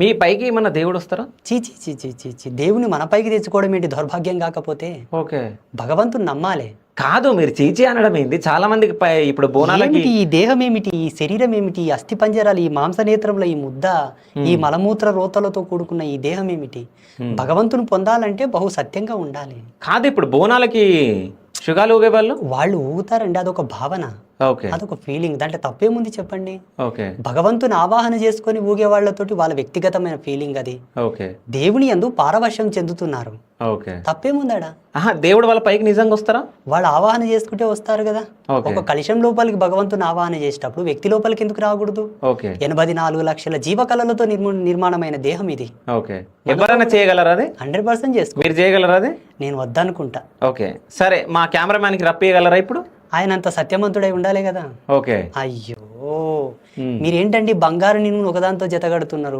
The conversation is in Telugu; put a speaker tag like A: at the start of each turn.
A: మీ పైకి ఏమన్నా దేవుడు వస్తారా?
B: చీ చీ చీ చీ చీ చీ దేవుని మన పైకి తెచ్చుకోవడం ఏంటి దౌర్భాగ్యం కాకపోతే?
A: ఓకే.
B: భగవంతుని నమ్మాలి.
A: కాదు మీరు చీచి అనడం ఏంది? చాలా మందికి ఇప్పుడు బోనాలకి
B: ఏమిటి ఈ దేహం ఏమిటి, ఈ శరీరం ఏమిటి, ఈ అస్థి పంజరాలు, ఈ మాంసనేత్రముల ఈ ముద్ద, ఈ మలమూత్ర రోతలతో కూడుకున్న ఈ దేహం ఏమిటి? భగవంతుని పొందాలంటే బహు సత్యంగా ఉండాలి.
A: కాదు ఇప్పుడు బోనాలకి శుగాలు ఊగే
B: వాళ్ళు ఊగుతారండి, అదొక భావన,
A: ఓకే
B: అదొక ఫీలింగ్. దాంట్లో తప్పేముంది చెప్పండి?
A: ఓకే
B: భగవంతుని ఆవాహన చేసుకొని ఊగే వాళ్ళతోటి వాళ్ళ వ్యక్తిగతమైన ఫీలింగ్ అది.
A: ఓకే
B: దేవుని యందు పారవశ్యం చెందుతున్నారు,
A: ఓకే.
B: తప్పేముందాడా?
A: దేవుడు వాళ్ళ పైకి నిజంగా వస్తారా?
B: వాళ్ళు ఆవాహన చేసుకుంటే వస్తారు కదా.
A: ఓకే.
B: ఒక కలశం లోపలికి భగవంతుని ఆవాహన చేసేటప్పుడు వ్యక్తి లోపలికి ఎందుకు రాకూడదు?
A: ఓకే.
B: 84 లక్షల జీవకళలతో నిర్మాణమైన దేహం ఇది.
A: ఓకే. ఎవరైనా చేయగలరా అది?
B: 100% చేసుకో.
A: మీరు చేయగలరా అది?
B: నేను వద్దనుకుంటా.
A: ఓకే సరే, మా కెమెరామ్యాన్కి రప్పియగలరా ఇప్పుడు?
B: ఆయన అంత సత్యవంతుడై ఉండాలి కదా.
A: ఓకే.
B: అయ్యో మీరేంటండి బంగారు నిన్ను ఒకదాంతో జతగడుతున్నారు.